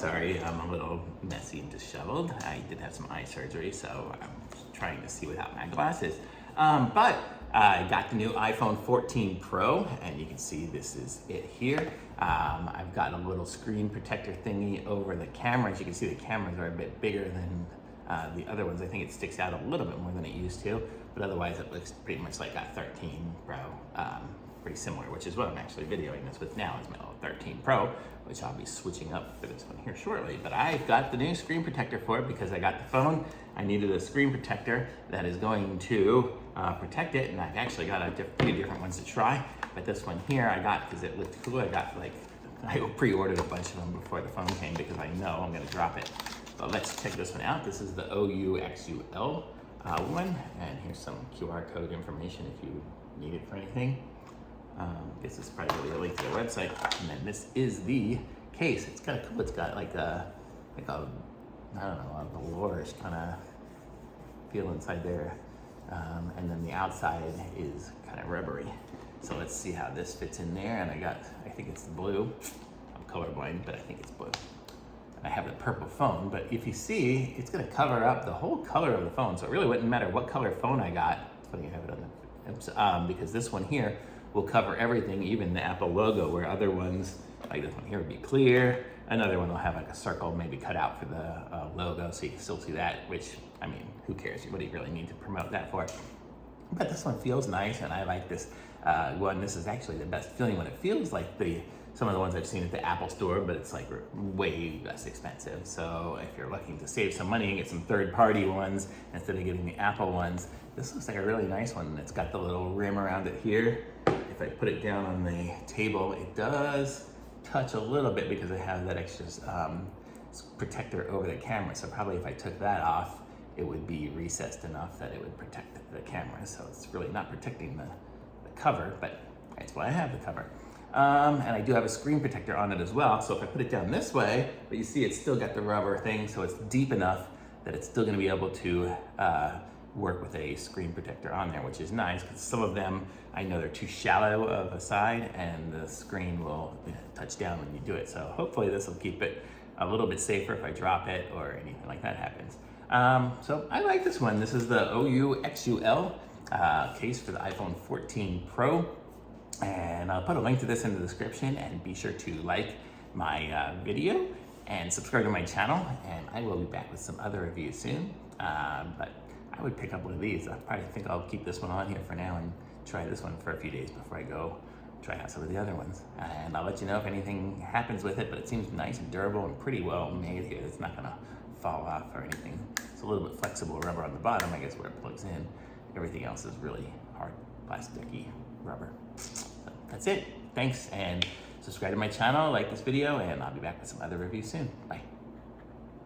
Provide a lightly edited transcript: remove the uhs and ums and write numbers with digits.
sorry, I'm a little messy and disheveled. I did have some eye surgery, so I'm trying to see without my glasses. But I got the new iPhone 14 Pro, and you can see this is it here. I've got a little screen protector thingy over the cameras. You can see the cameras are a bit bigger than the other ones. I think it sticks out a little bit more than it used to, but otherwise it looks pretty much like a 13 Pro. Pretty similar, which is what I'm actually videoing this with now, is my 13 Pro, which I'll be switching up for this one here shortly. But I've got the new screen protector for it because I got the phone. I needed a screen protector that is going to protect it, and I've actually got a few different ones to try. But this one here I got because it looked cool. I pre-ordered a bunch of them before the phone came because I know I'm gonna drop it. But let's check this one out. This is the Ouxul one, and here's some QR code information if you need it for anything. This is probably a link to their website, and then this is the case. It's kind of cool. It's got like a I don't know, a velour kind of feel inside there, and then the outside is kind of rubbery. So let's see how this fits in there. And I think it's blue. I'm colorblind, but I think it's blue. I have the purple phone, but if you see, it's gonna cover up the whole color of the phone. So it really wouldn't matter what color phone I got. It's funny you have it on the, because this one here will cover everything, even the Apple logo, where other ones, like this one here, would be clear. Another one will have like a circle maybe cut out for the logo, so you can still see that, which, I mean, who cares? What do you really need to promote that for? But this one feels nice, and I like this one. This is actually the best feeling when it feels like some of the ones I've seen at the Apple store, but it's like way less expensive. So if you're looking to save some money and get some third-party ones instead of getting the Apple ones, this looks like a really nice one. It's got the little rim around it here. If I put it down on the table, it does touch a little bit because I have that extra protector over the camera. So probably if I took that off, it would be recessed enough that it would protect the camera. So it's really not protecting the cover, but that's why I have the cover. And I do have a screen protector on it as well. So if I put it down this way, but you see it's still got the rubber thing, so it's deep enough that it's still gonna be able to work with a screen protector on there, which is nice because some of them, I know they're too shallow of a side and the screen will touch down when you do it. So hopefully this will keep it a little bit safer if I drop it or anything like that happens. So I like this one. This is the Ouxul case for the iPhone 14 Pro. And I'll put a link to this in the description, and be sure to like my video and subscribe to my channel, and I will be back with some other reviews soon. But I would pick up one of these. I probably think I'll keep this one on here for now and try this one for a few days before I go try out some of the other ones. And I'll let you know if anything happens with it, but it seems nice and durable and pretty well made here. It's not gonna fall off or anything. It's a little bit flexible rubber on the bottom, I guess, where it plugs in. Everything else is really hard, plasticky rubber. So that's it. Thanks, and subscribe to my channel, like this video, and I'll be back with some other reviews soon. Bye.